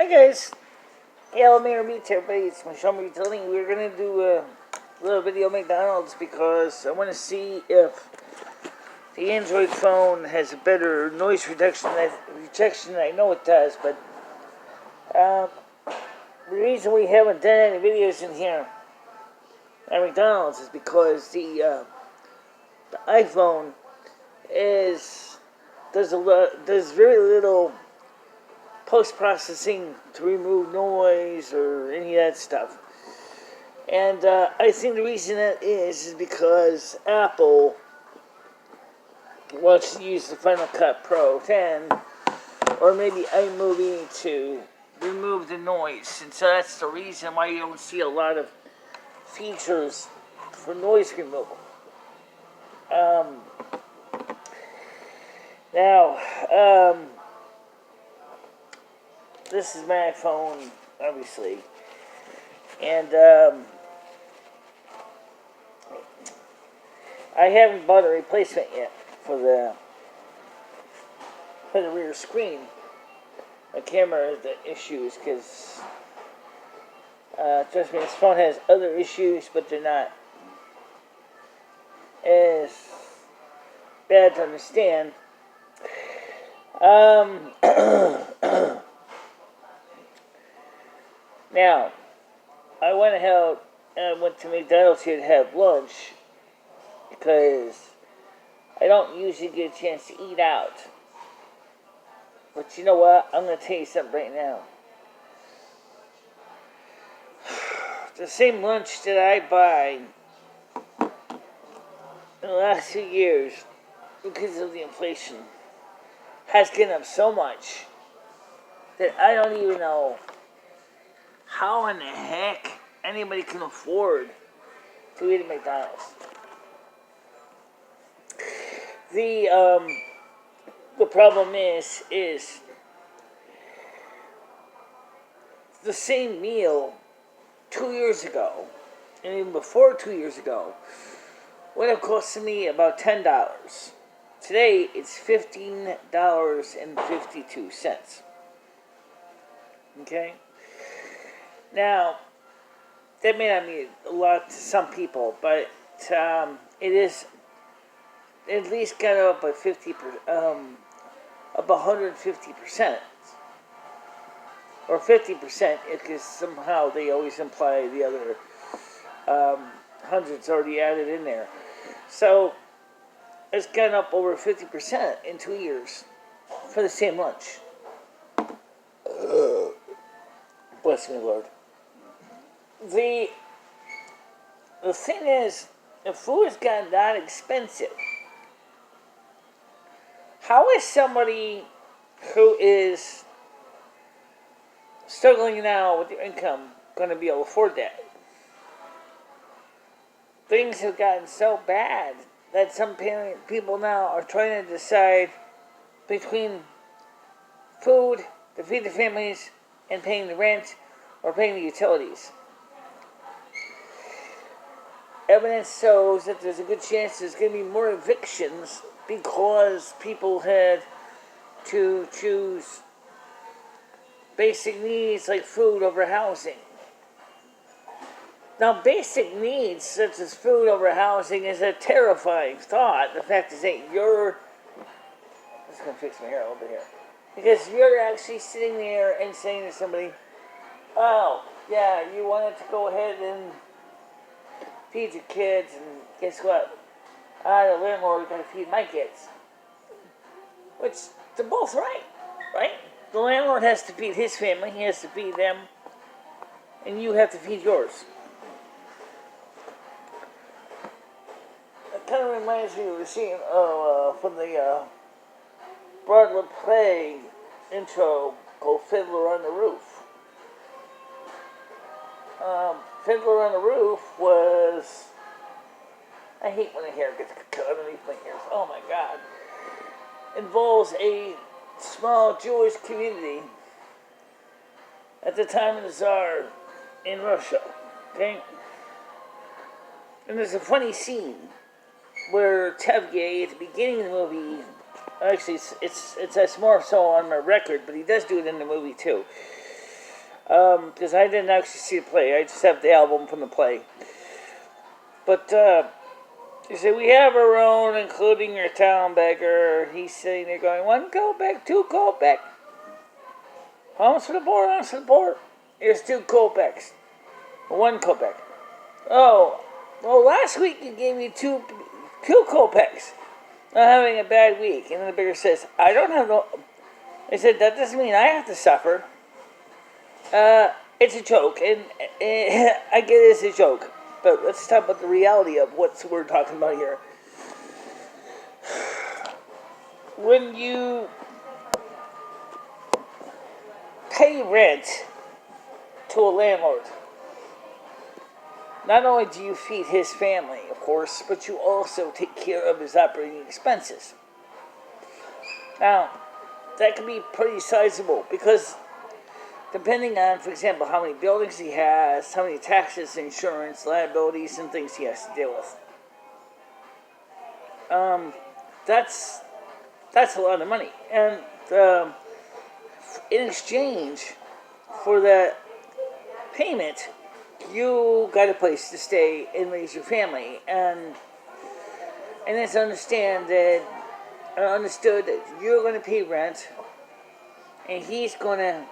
Hi guys, yeah, I'm here to meet everybody. It's MicheleMarieDalene. We're going to do a little video of McDonald's because I want to see if the Android phone has a better noise rejection. I know it does, but the reason we haven't done any videos in here at McDonald's is because the iPhone does very little post-processing to remove noise or any of that stuff. And I think the reason that is because Apple wants to use the Final Cut Pro 10 or maybe iMovie to remove the noise. And so that's the reason why you don't see a lot of features for noise removal. This is my iPhone, obviously, and I haven't bought a replacement yet for the rear screen. My camera has the issues because, trust me, this phone has other issues, but they're not as bad to understand. Now, I went to McDonald's here to have lunch because I don't usually get a chance to eat out. But you know what? I'm going to tell you something right now. The same lunch that I buy in the last 2 years, because of the inflation, has gone up so much that I don't even know how in the heck anybody can afford to eat at McDonald's. The problem is the same meal 2 years ago, and even before 2 years ago, would have cost me about $10. Today, it's $15.52. Okay? Now, that may not mean a lot to some people, but it is at least got up by 150%, or 50%, because somehow they always imply the other hundreds already added in there. So it's gone up over 50% in 2 years for the same lunch. Bless me, Lord. The thing is, if food has gotten that expensive, how is somebody who is struggling now with their income going to be able to afford that? Things have gotten so bad that some people now are trying to decide between food to feed their families and paying the rent or paying the utilities. Evidence shows that there's a good chance there's going to be more evictions because people had to choose basic needs like food over housing. Now, basic needs such as food over housing is a terrifying thought. The fact is that I'm just going to fix my hair a little bit here. Because you're actually sitting there and saying to somebody, oh, yeah, you wanted to go ahead and feed your kids, and guess what? The landlord got to feed my kids. Which, they're both right? The landlord has to feed his family, he has to feed them, and you have to feed yours. It kind of reminds me of the scene from the Broadway play intro called Fiddler on the Roof. Fiddler on the Roof was... I hate when the hair gets cut underneath my ears. Oh my God. Involves a small Jewish community at the time of the Tsar in Russia. Okay? And there's a funny scene where Tevye, at the beginning of the movie, actually it's more so on my record, but he does do it in the movie too. because I didn't actually see the play. I just have the album from the play. But he said, we have our own, including your town beggar. He's sitting there going, 1 kopeck, 2 kopeck. Homes for the poor, homes for the poor. Here's 2 kopecks. 1 kopeck. Oh, well, last week you gave me two kopecks. I'm having a bad week. And then the beggar says, I don't have no... I said, that doesn't mean I have to suffer. It's a joke, and I get it as a joke. But let's talk about the reality of what we're talking about here. When you pay rent to a landlord, not only do you feed his family, of course, but you also take care of his operating expenses. Now, that can be pretty sizable because depending on, for example, how many buildings he has, how many taxes, insurance, liabilities, and things he has to deal with. That's a lot of money. And in exchange for that payment, you got a place to stay and raise your family. And it's understood that you're going to pay rent, and he's going to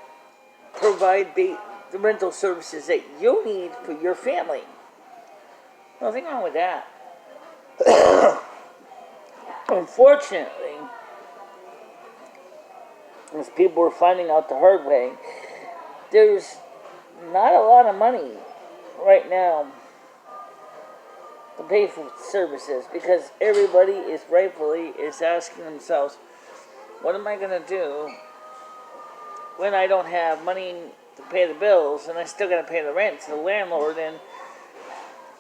provide the rental services that you need for your family. Nothing wrong with that. Unfortunately, as people are finding out the hard way, there's not a lot of money right now to pay for services because everybody is rightfully asking themselves, what am I going to do when I don't have money to pay the bills, and I still got to pay the rent to the landlord, and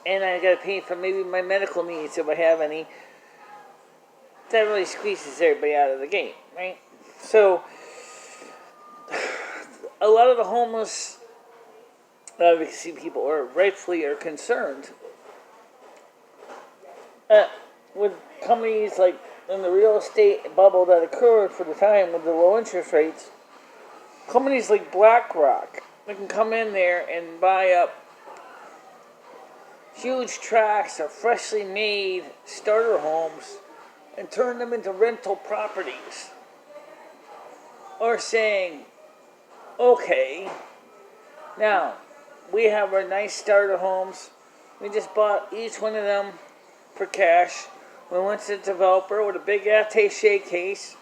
I got to pay for maybe my medical needs if I have any. That really squeezes everybody out of the game, right? So, a lot of the homeless advocacy people are rightfully concerned with companies like in the real estate bubble that occurred for the time with the low interest rates. Companies like BlackRock, they can come in there and buy up huge tracts of freshly made starter homes and turn them into rental properties. Or saying, okay, now we have our nice starter homes. We just bought each one of them for cash. We went to the developer with a big attaché case,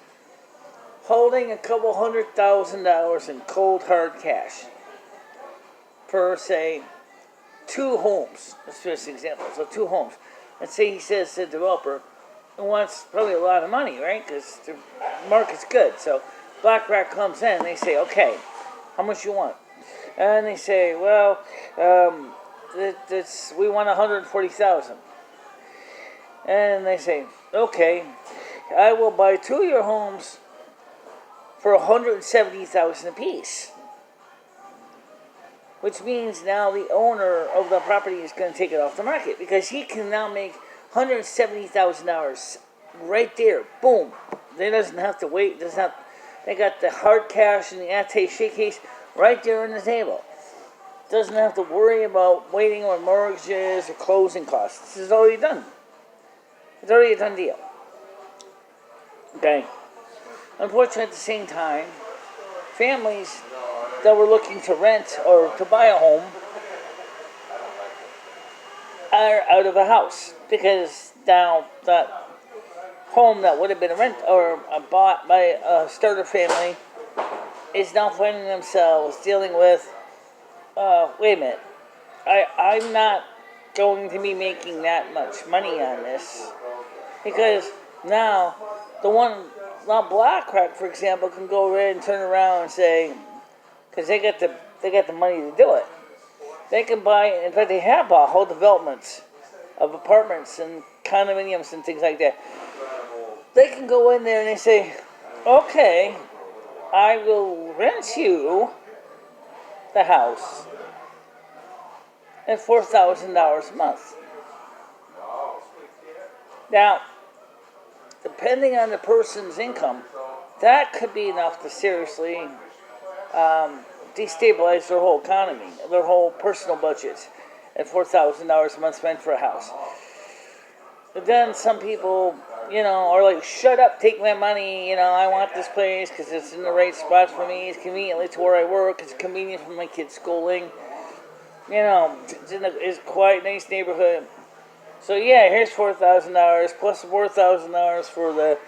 holding a couple $100,000 in cold hard cash for, say, 2 homes. Let's just an example. So 2 homes. Let's say he says to the developer, he wants probably a lot of money, right? Because the market's good. So BlackRock comes in and they say, okay, how much you want? And they say, well, we want $140,000. And they say, okay, I will buy 2 of your homes for $170,000 apiece. Which means now the owner of the property is going to take it off the market because he can now make $170,000 right there. Boom. They doesn't have to wait. They got the hard cash in the attaché case right there on the table. Doesn't have to worry about waiting on mortgages or closing costs. This is already done. It's already a done deal. Okay. Unfortunately, at the same time, families that were looking to rent or to buy a home are out of a house because now that home that would have been a rent or bought by a starter family is now finding themselves dealing with, wait a minute, I'm not going to be making that much money on this because now BlackRock, for example, can go ahead and turn around and say, because they got the money to do it. They can buy, in fact, they have bought whole developments of apartments and condominiums and things like that. They can go in there and they say, okay, I will rent you the house at $4,000 a month. Now, depending on the person's income, that could be enough to seriously destabilize their whole economy, their whole personal budget at $4,000 a month spent for a house. But then some people, are like, shut up, take my money, I want this place because it's in the right spot for me, it's conveniently to where I work, it's convenient for my kids' schooling, it's quite a nice neighborhood. So yeah, here's $4,000 plus $4,000 for the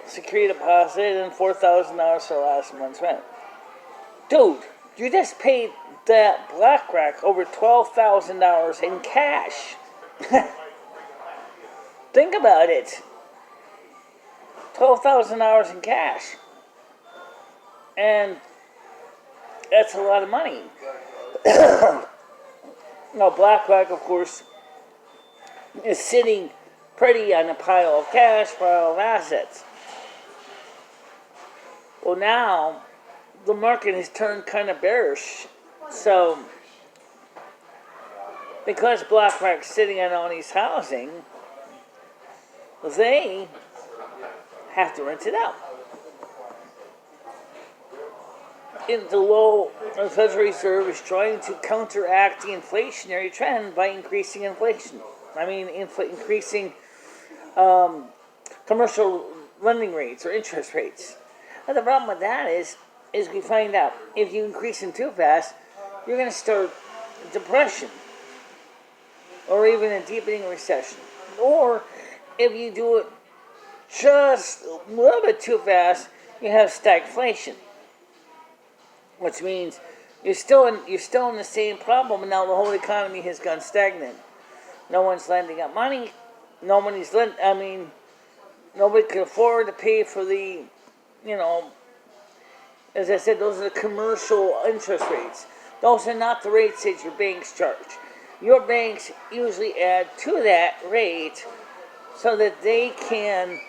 security deposit and $4,000 for last month's rent. Dude, you just paid that BlackRock over $12,000 in cash. Think about it. $12,000 in cash. And that's a lot of money. Now, BlackRock, of course, is sitting pretty on a pile of cash, pile of assets. Well, now, the market has turned kind of bearish. So, because BlackRock's sitting on all these housing, they have to rent it out. The Federal Reserve is trying to counteract the inflationary trend by increasing inflation. Increasing commercial lending rates or interest rates. And the problem with that is we find out if you increase them too fast, you're going to start depression or even a deepening recession. Or if you do it just a little bit too fast, you have stagflation, which means you're still in the same problem, and now the whole economy has gone stagnant. No one's lending out money. Nobody can afford to pay for the, as I said, those are the commercial interest rates. Those are not the rates that your banks charge. Your banks usually add to that rate so that they can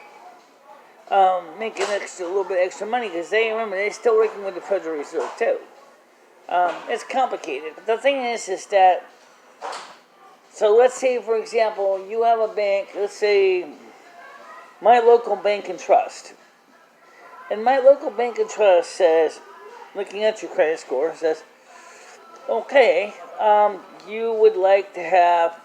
make a little bit extra money, because they're still working with the Federal Reserve too. It's complicated, but the thing is that, so let's say, for example, you have a bank, let's say my local bank and trust, and my local bank and trust says, looking at your credit score, says, okay, you would like to have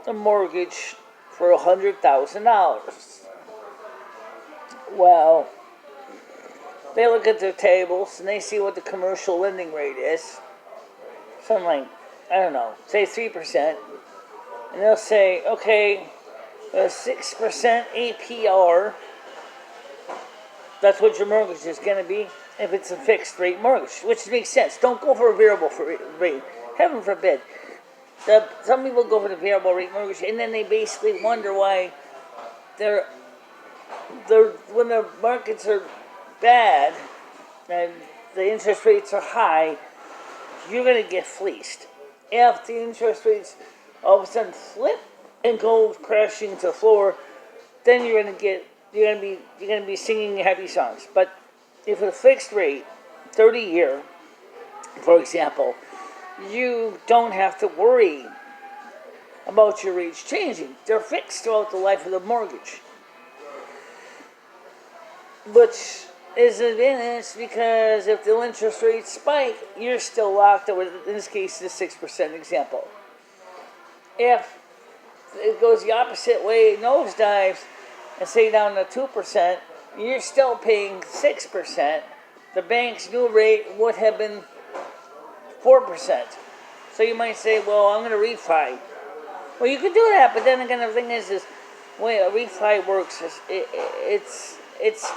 a mortgage for $100,000. Well, they look at their tables and they see what the commercial lending rate is. Something like, I don't know, say 3%. And they'll say, okay, 6% APR, that's what your mortgage is going to be if it's a fixed rate mortgage, which makes sense. Don't go for a variable rate. Heaven forbid. Some people go for the variable rate mortgage, and then they basically wonder why when the markets are bad and the interest rates are high, you're going to get fleeced. If the interest rates all of a sudden flip and go crashing to the floor, then you're going to be singing happy songs. But if it's a fixed rate, 30-year, for example, you don't have to worry about your rates changing. They're fixed throughout the life of the mortgage, which is an advantage, because if the interest rates spike, you're still locked up with, in this case, the 6% example. If it goes the opposite way, nosedives, and say down to 2%, you're still paying 6%. The bank's new rate would have been 4%. So you might say, well, I'm going to refi. Well, you could do that, but then again, the thing is the way a refi works is it's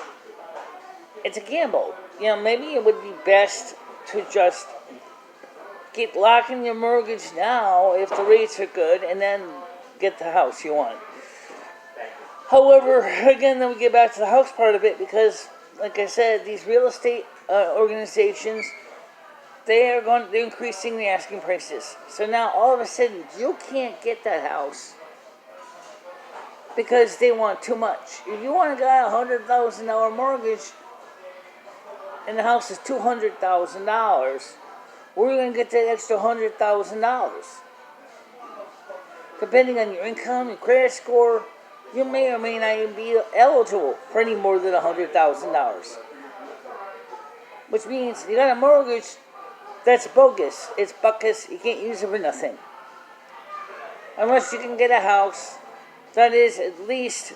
a gamble. Maybe it would be best to just lock in your mortgage now if the rates are good, and then get the house you want. However, again, then we get back to the house part of it, because, like I said, these real estate organizations, they're increasing the asking prices. So now, all of a sudden, you can't get that house because they want too much. If you want to get a $100,000 mortgage and the house is $200,000, where are you going to get that extra $100,000? Depending on your income, your credit score, you may or may not even be eligible for any more than $100,000. which means you got a mortgage that's bogus. It's buckus. You can't use it for nothing. Unless you can get a house that is at least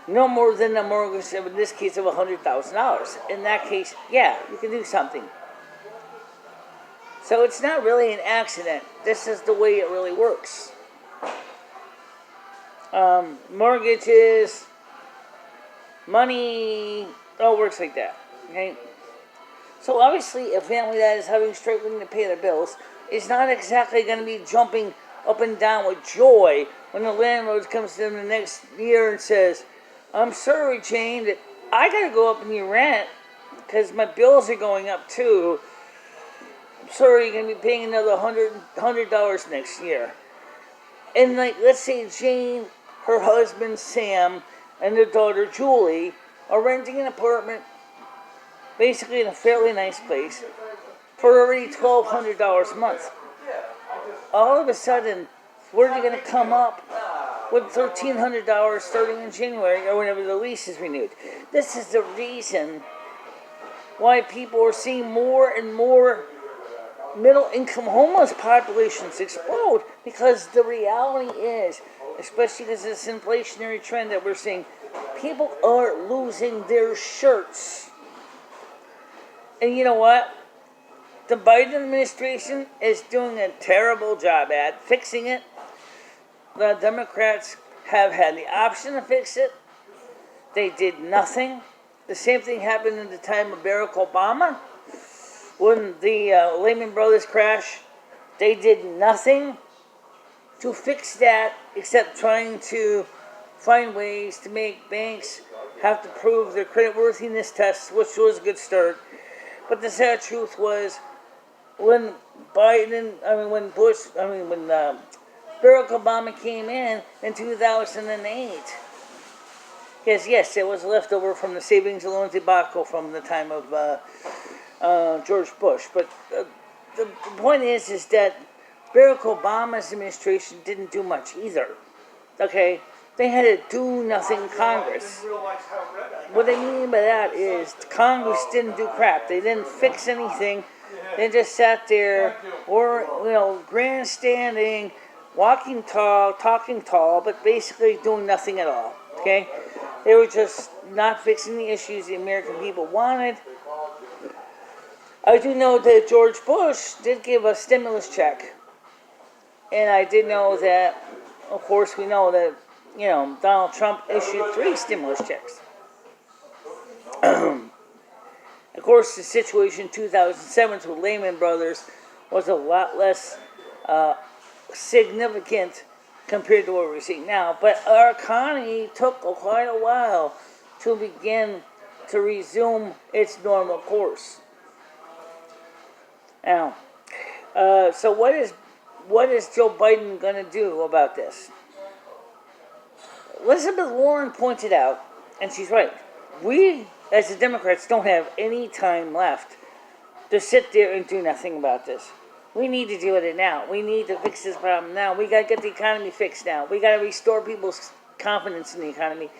no more than a mortgage, in this case, of $100,000. In that case, yeah, you can do something. So it's not really an accident. This is the way it really works. Mortgages, money, it all works like that. Okay? So obviously, a family that is struggling to pay their bills is not exactly going to be jumping up and down with joy when the landlord comes to them the next year and says, "I'm sorry, Jane, that I got to go up in your rent because my bills are going up too. I'm sorry, you're going to be paying another $100 next year." And like, let's say Jane, her husband Sam, and their daughter Julie are renting an apartment, basically in a fairly nice place, for already $1,200 a month. All of a sudden, where are they going to come up with $1,300 starting in January or whenever the lease is renewed? This is the reason why people are seeing more and more middle-income homeless populations explode, because the reality is, especially because of this inflationary trend that we're seeing, people are losing their shirts. And you know what? The Biden administration is doing a terrible job at fixing it. The Democrats have had the option to fix it. They did nothing. The same thing happened in the time of Barack Obama. When the Lehman Brothers crash, they did nothing to fix that except trying to find ways to make banks have to prove their creditworthiness tests, which was a good start. But the sad truth was, when Barack Obama came in 2008, yes, it was leftover from the savings and loan debacle from the time of George Bush. But the point is that Barack Obama's administration didn't do much either. Okay? They had a do-nothing Congress. What I mean by that is Congress didn't do crap. They didn't fix anything. They just sat there, or grandstanding, walking tall, talking tall, but basically doing nothing at all. Okay? They were just not fixing the issues the American people wanted. I do know that George Bush did give a stimulus check. And I did know that, of course, we know that, Donald Trump issued 3 stimulus checks. Of course, the situation in 2007 with Lehman Brothers was a lot less significant compared to what we're seeing now. But our economy took quite a while to begin to resume its normal course. Now, so what is Joe Biden going to do about this? Elizabeth Warren pointed out, and she's right, we as the Democrats don't have any time left to sit there and do nothing about this. We need to deal with it now. We need to fix this problem now. We got to get the economy fixed now. We got to restore people's confidence in the economy.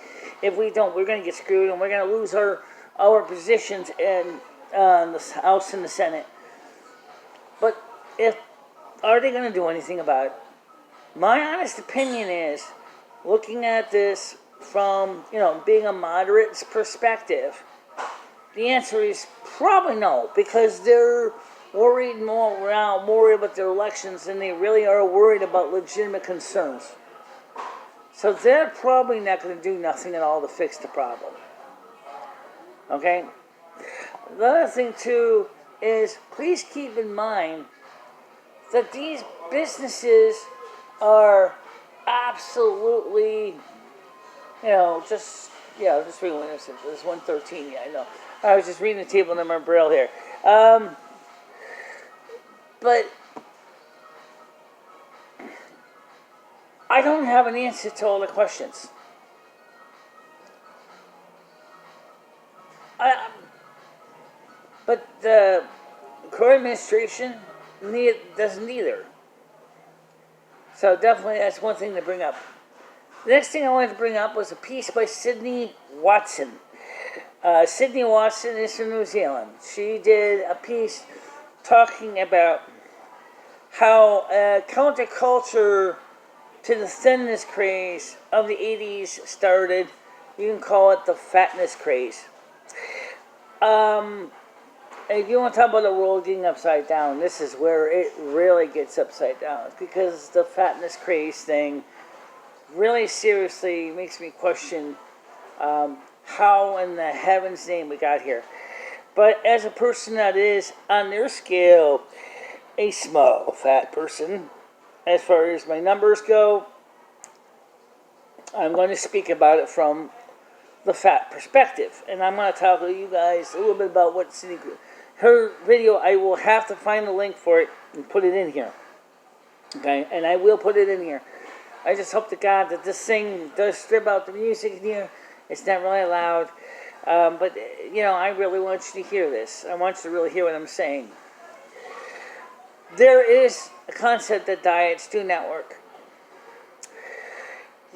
If we don't, we're going to get screwed, and we're going to lose our positions in the House and the Senate. But are they going to do anything about it? My honest opinion is, looking at this from, being a moderate's perspective, the answer is probably no, because they're worried more about their elections than they really are worried about legitimate concerns. So they're probably not going to do nothing at all to fix the problem. Okay? The other thing, too, is please keep in mind that these businesses are absolutely, just reading this. It's 113, yeah, I know. I was just reading the table number Braille here. But I don't have an answer to all the questions. But the current administration doesn't either. So definitely that's one thing to bring up. The next thing I wanted to bring up was a piece by Sydney Watson. Sydney Watson is from New Zealand. She did a piece talking about how counterculture to the thinness craze of the 80s started. You can call it the fatness craze. If you want to talk about the world getting upside down, this is where it really gets upside down. Because the fatness craze thing really seriously makes me question how in the heaven's name we got here. But as a person that is, on their scale, a small fat person, as far as my numbers go, I'm going to speak about it from the fat perspective. And I'm going to talk to you guys a little bit about what Cindy, her video, I will have to find the link for it and put it in here. Okay, and I will put it in here. I just hope to God that this thing does strip out the music in here. It's not really loud. But, you know, I really want you to hear this. I want you to really hear what I'm saying. There is a concept that diets do not work.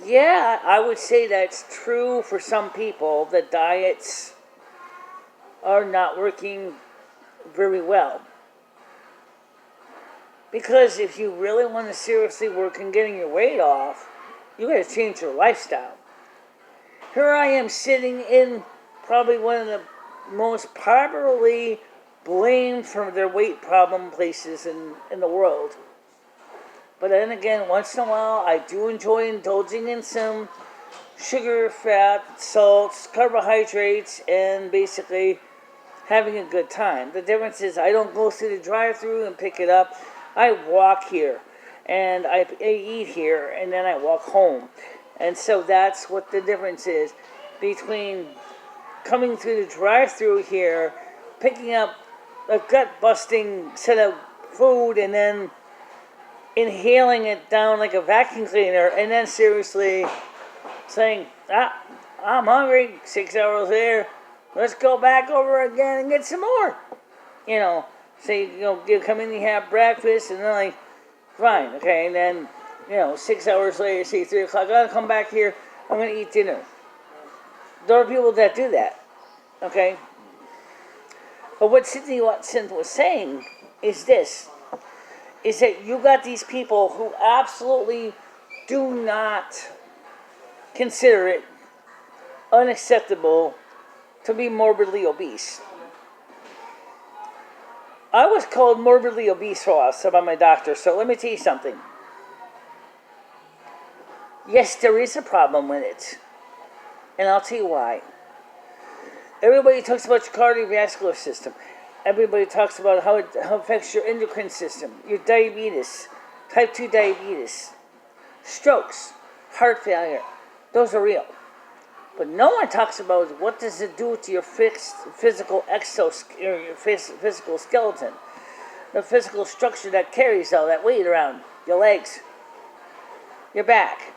Yeah, I would say that's true for some people, that diets are not working very well. Because if you really want to seriously work on getting your weight off, you got to change your lifestyle. Here I am sitting in probably one of the most popularly blamed for their weight problem places in the world. But then again, once in a while, I do enjoy indulging in some sugar, fat, salts, carbohydrates, and basically having a good time. The difference is I don't go through the drive-thru and pick it up. I walk here, and I eat here, and then I walk home. And so that's what the difference is between coming through the drive-thru here, picking up a gut-busting set of food, and then inhaling it down like a vacuum cleaner, and then seriously saying, I'm hungry, 6 hours later, let's go back over again and get some more. You know, say, you come in, you have breakfast, and then like, fine, okay, and then, 6 hours later, say 3 o'clock, I gotta come back here, I'm gonna eat dinner. There are people that do that, okay? But what Sydney Watson was saying is this, is that you got these people who absolutely do not consider it unacceptable to be morbidly obese. I was called morbidly obese for a while by my doctor, so let me tell you something. Yes, there is a problem with it, and I'll tell you why. Everybody talks about your cardiovascular system. Everybody talks about how it affects your endocrine system, your diabetes, type 2 diabetes, strokes, heart failure. Those are real. But no one talks about what does it do to your physical physical skeleton, the physical structure that carries all that weight around, your legs, your back.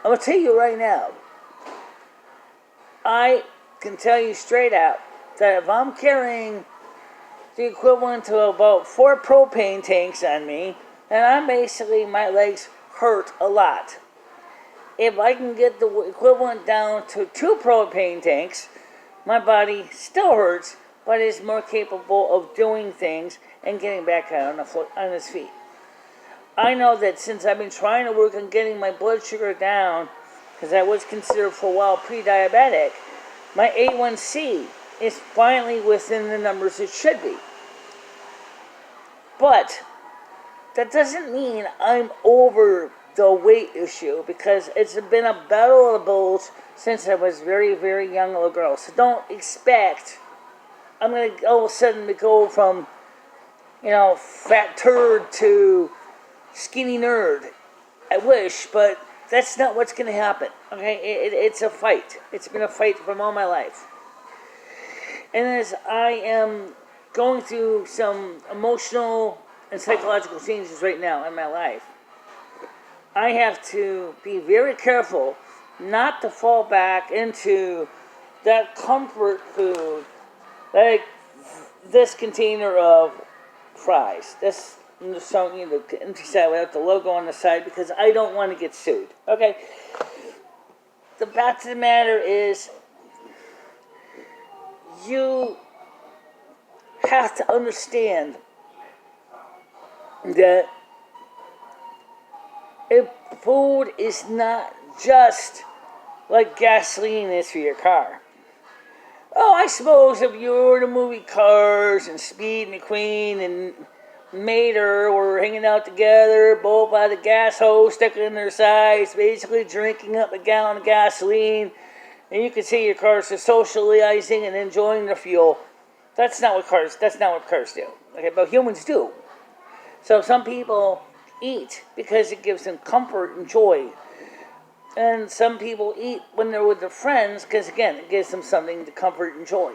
I'm going to tell you right now, I can tell you straight out that if I'm carrying the equivalent to about 4 propane tanks on me, then I'm basically, my legs hurt a lot. If I can get the equivalent down to 2 propane tanks, my body still hurts, but is more capable of doing things and getting back on its feet. I know that since I've been trying to work on getting my blood sugar down, because I was considered for a while pre-diabetic, my A1C is finally within the numbers it should be. But that doesn't mean I'm over the weight issue, because it's been a battle of the bulls since I was very, very young little girl. So don't expect I'm going to all of a sudden go from, fat turd to skinny nerd. I wish, but that's not what's going to happen. Okay, it's a fight. It's been a fight from all my life. And as I am going through some emotional and psychological changes right now in my life, I have to be very careful not to fall back into that comfort food, like this container of fries. This, I'm just showing you the empty side without the logo on the side because I don't want to get sued. Okay? The fact of the matter is, you have to understand that if food is not just like gasoline is for your car. Oh, I suppose if you were in the movie Cars and Speed McQueen and Mater were hanging out together, both by the gas hose stuck in their sides, basically drinking up a gallon of gasoline, and you can see your cars are socializing and enjoying the fuel. That's not what cars do. Okay, but humans do. So some people eat because it gives them comfort and joy. And some people eat when they're with their friends because, again, it gives them something to comfort and joy.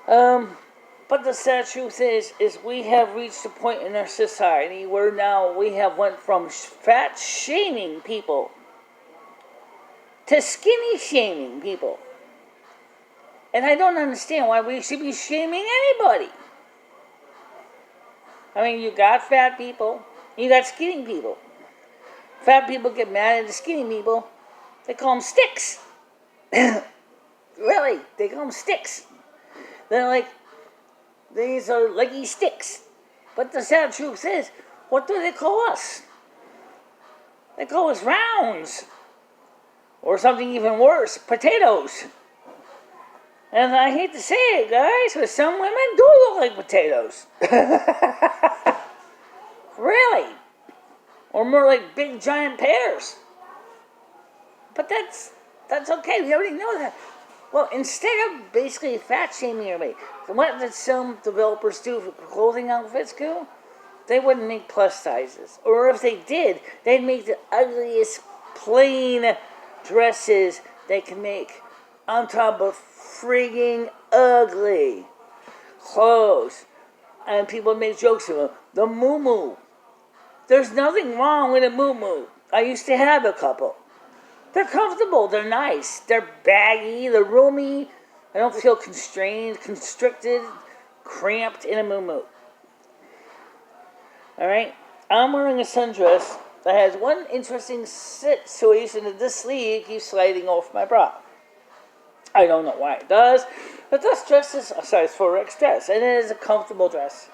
But the sad truth is we have reached a point in our society where now we have went from fat shaming people to skinny shaming people. And I don't understand why we should be shaming anybody. I mean, you got fat people, you got skinny people. Fat people get mad at the skinny people. They call them sticks. Really, they call them sticks. They're like, these are leggy sticks. But the sad truth is, what do they call us? They call us rounds. Or something even worse, potatoes. And I hate to say it, guys, but some women do look like potatoes. Really. Or more like big giant pears. But that's okay. We already know that. Well, instead of basically fat shaming everybody, what did some developers do for clothing outfits do? They wouldn't make plus sizes. Or if they did, they'd make the ugliest plain dresses they can make on top of frigging ugly clothes. And people make jokes about the moo-moo. There's nothing wrong with a moo-moo. I used to have a couple. They're comfortable, they're nice, they're baggy, they're roomy. I don't feel constrained, constricted, cramped in a moo-moo. Alright? I'm wearing a sundress that has one interesting situation that this sleeve keeps sliding off my bra. I don't know why it does, but this dress is a size 4X dress, and it is a comfortable dress.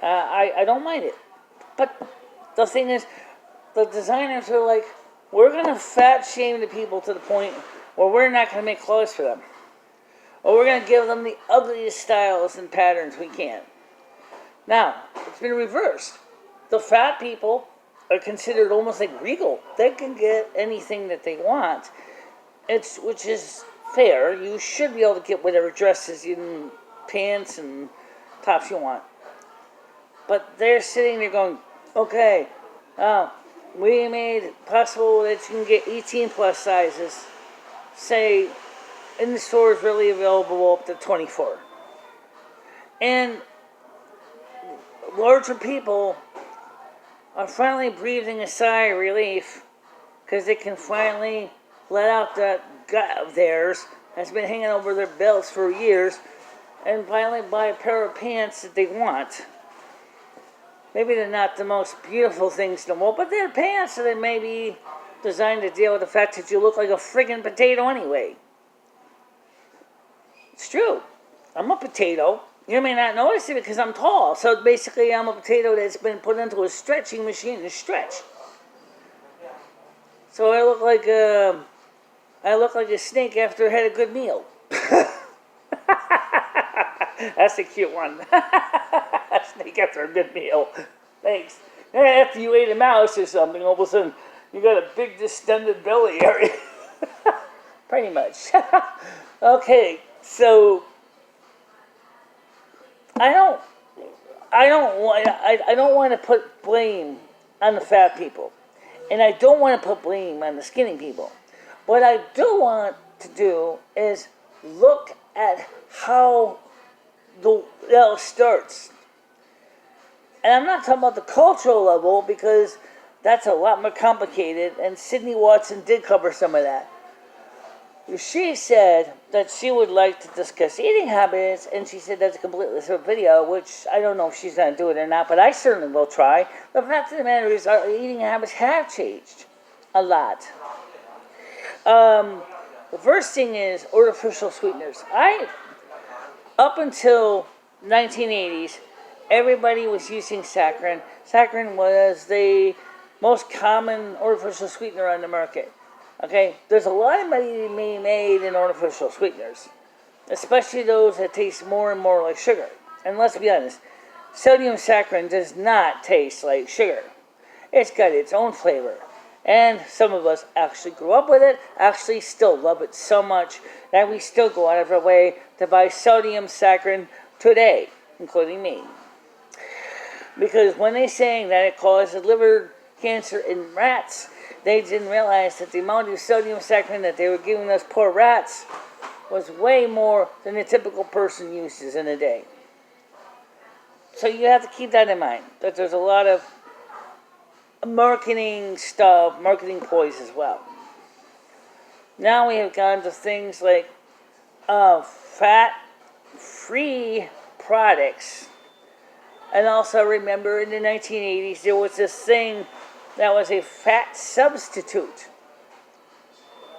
I don't mind it. But the thing is, the designers are like, we're going to fat shame the people to the point where we're not going to make clothes for them. Or we're going to give them the ugliest styles and patterns we can. Now, it's been reversed. The fat people are considered almost like regal. They can get anything that they want, which is fair. You should be able to get whatever dresses and pants and tops you want. But they're sitting there going, okay, we made it possible that you can get 18 plus sizes. Say, in the stores really available up to 24. And larger people are finally breathing a sigh of relief because they can finally let out that gut of theirs that's been hanging over their belts for years and finally buy a pair of pants that they want. Maybe they're not the most beautiful things in the world, but they're pants that are maybe designed to deal with the fact that you look like a friggin' potato anyway. It's true. I'm a potato. You may not notice it because I'm tall. So basically I'm a potato that's been put into a stretching machine to stretch. So I look like a snake after I had a good meal. That's a cute one. A snake after a good meal. Thanks. And after you ate a mouse or something, all of a sudden you got a big distended belly area. Pretty much. Okay, so I don't want to put blame on the fat people, and I don't want to put blame on the skinny people. What I do want to do is look at how the L starts. And I'm not talking about the cultural level because that's a lot more complicated, and Sydney Watson did cover some of that. She said that she would like to discuss eating habits, and she said that's a completely separate video, which I don't know if she's going to do it or not, but I certainly will try. The fact of the matter is our eating habits have changed a lot. The first thing is artificial sweeteners. Up until 1980s, everybody was using saccharin. Saccharin was the most common artificial sweetener on the market. Okay, there's a lot of money being made in artificial sweeteners, especially those that taste more and more like sugar. And let's be honest, sodium saccharin does not taste like sugar. It's got its own flavor. And some of us actually grew up with it, actually still love it so much that we still go out of our way to buy sodium saccharin today, including me. Because when they're saying that it causes liver cancer in rats, they didn't realize that the amount of sodium saccharin that they were giving us poor rats was way more than a typical person uses in a day. So you have to keep that in mind, that there's a lot of marketing stuff, marketing ploys as well. Now we have gone to things like fat-free products. And also remember in the 1980s there was this thing that was a fat substitute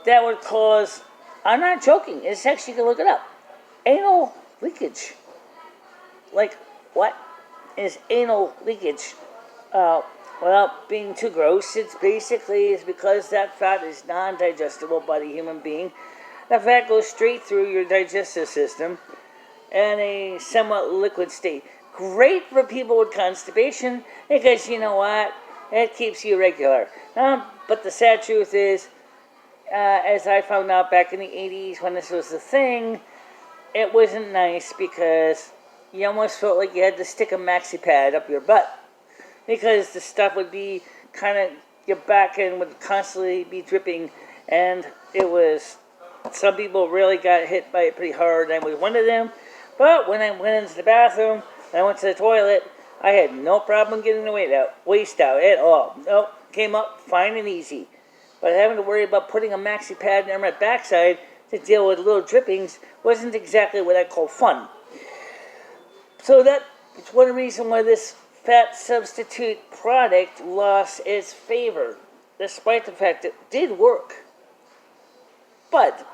that would cause, I'm not joking, it's actually, you can look it up, anal leakage. Like, what is anal leakage? Without being too gross, it's basically because that fat is non-digestible by the human being. That fat goes straight through your digestive system in a somewhat liquid state. Great for people with constipation because you know what? It keeps you regular. But the sad truth is, as I found out back in the 80s when this was the thing, it wasn't nice because you almost felt like you had to stick a maxi pad up your butt. Because the stuff would be kind of, your back end would constantly be dripping, and it was, some people really got hit by it pretty hard. I was one of them, but when I went into the bathroom, and I went to the toilet, I had no problem getting the waste out at all. Nope, came up fine and easy. But having to worry about putting a maxi pad on my backside to deal with little drippings wasn't exactly what I call fun. So that's one reason why this fat substitute product lost its favor, despite the fact that it did work. But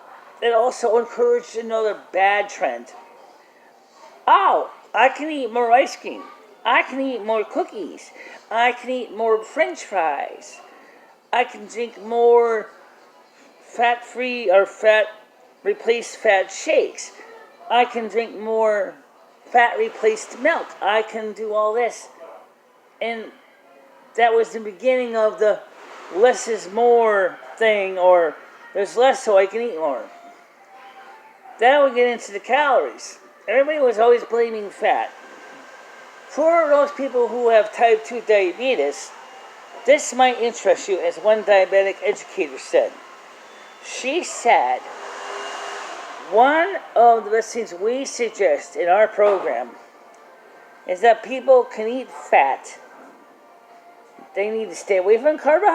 it also encouraged another bad trend. Oh, I can eat more ice cream. I can eat more cookies. I can eat more French fries. I can drink more fat-free or fat-replaced fat shakes. I can drink more fat-replaced milk. I can do all this. And that was the beginning of the less is more thing, or there's less so I can eat more. Then we get into the calories. Everybody was always blaming fat. For those people who have type 2 diabetes, this might interest you, as one diabetic educator said. She said, one of the best things we suggest in our program is that people can eat fat. They need to stay away from carbohydrates.